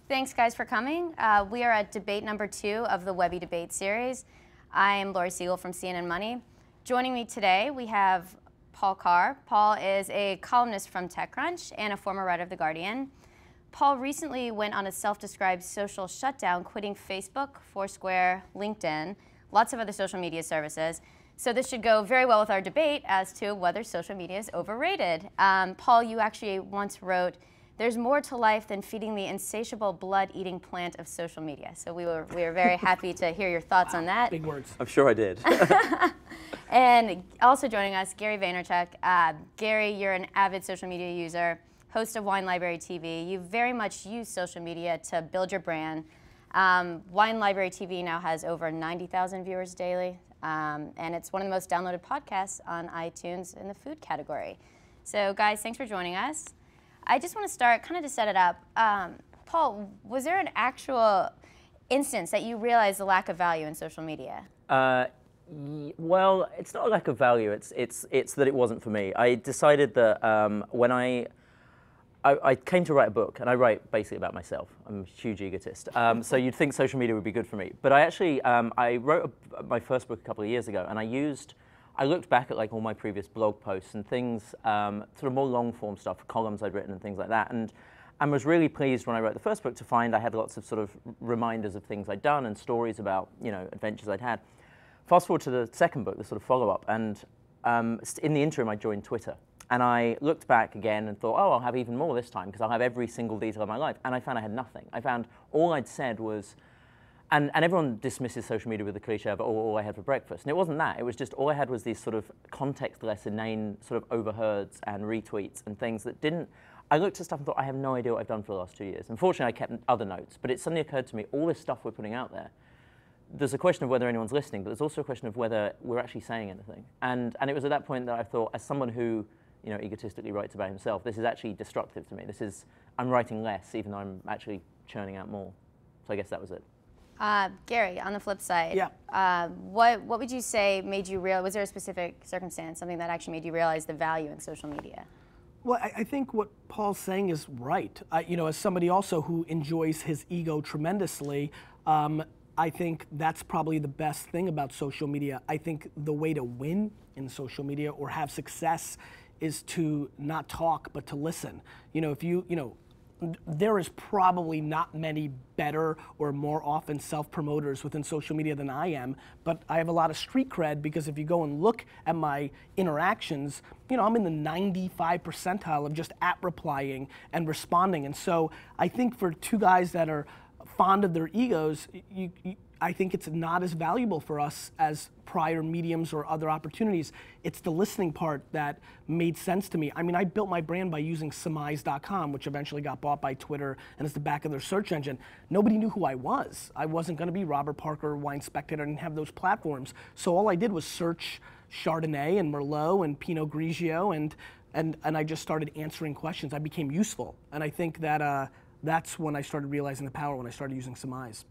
Thanks, guys, for coming. We are at debate number 2 of the Webby debate series. I am Lori Siegel from CNN Money. Joining me today, we have Paul Carr. Paul is a columnist from TechCrunch and a former writer of The Guardian. Paul recently went on a self-described social shutdown, quitting Facebook, Foursquare, LinkedIn, lots of other social media services. So this should go very well with our debate as to whether social media is overrated. Paul, you actually once wrote, "There's more to life than feeding the insatiable blood-eating plant of social media." So we are very happy to hear your thoughts on that. Big words. I'm sure I did. And also joining us, Gary Vaynerchuk. Gary, you're an avid social media user, host of Wine Library TV. You very much use social media to build your brand. Wine Library TV now has over 90,000 viewers daily, and it's one of the most downloaded podcasts on iTunes in the food category. So guys, thanks for joining us. I just want to start, kind of to set it up. Paul, was there an actual instance that you realized the lack of value in social media? Well, it's not a lack of value. It's that it wasn't for me. I decided that when I came to write a book, and I write basically about myself. I'm a huge egotist. So you'd think social media would be good for me. But I actually, I wrote my first book a couple of years ago, and I looked back at like all my previous blog posts and things, sort of more long form stuff, columns I'd written and things like that. And was really pleased when I wrote the first book to find I had lots of sort of reminders of things I'd done and stories about, you know, adventures I'd had. Fast forward to the second book, the sort of follow-up, and in the interim I joined Twitter. And I looked back again and thought, oh, I'll have even more this time because I'll have every single detail of my life. And I found I had nothing. I found all I'd said was, and everyone dismisses social media with the cliche of all I had for breakfast. And it wasn't that. It was just all I had was these sort of context-less, inane sort of overheards and retweets and things that didn't. I looked at stuff and thought, I have no idea what I've done for the last 2 years. Unfortunately, I kept other notes. But it suddenly occurred to me, all this stuff we're putting out there, there's a question of whether anyone's listening, but there's also a question of whether we're actually saying anything. And it was at that point that I thought, as someone who, you know, egotistically writes about himself, this is actually destructive to me. I'm writing less, even though I'm actually churning out more. So I guess that was it. Gary, on the flip side, yeah. What would you say made you realize, was there a specific circumstance, something that actually made you realize the value in social media? Well, I think what Paul's saying is right. You know, as somebody also who enjoys his ego tremendously, I think that's probably the best thing about social media. I think the way to win in social media or have success is to not talk, but to listen. You know, there is probably not many better or more often self-promoters within social media than I am, but I have a lot of street cred because if you go and look at my interactions, you know, I'm in the 95 percentile of just replying and responding. And so I think for two guys that are fond of their egos, I think it's not as valuable for us as prior mediums or other opportunities. It's the listening part that made sense to me. I mean, I built my brand by using surmise.com, which eventually got bought by Twitter and is the back of their search engine. Nobody knew who I was. I wasn't going to be Robert Parker or Wine Spectator. I didn't have those platforms. So all I did was search Chardonnay and Merlot and Pinot Grigio, and I just started answering questions. I became useful. And I think that that's when I started realizing the power, when I started using Surmise.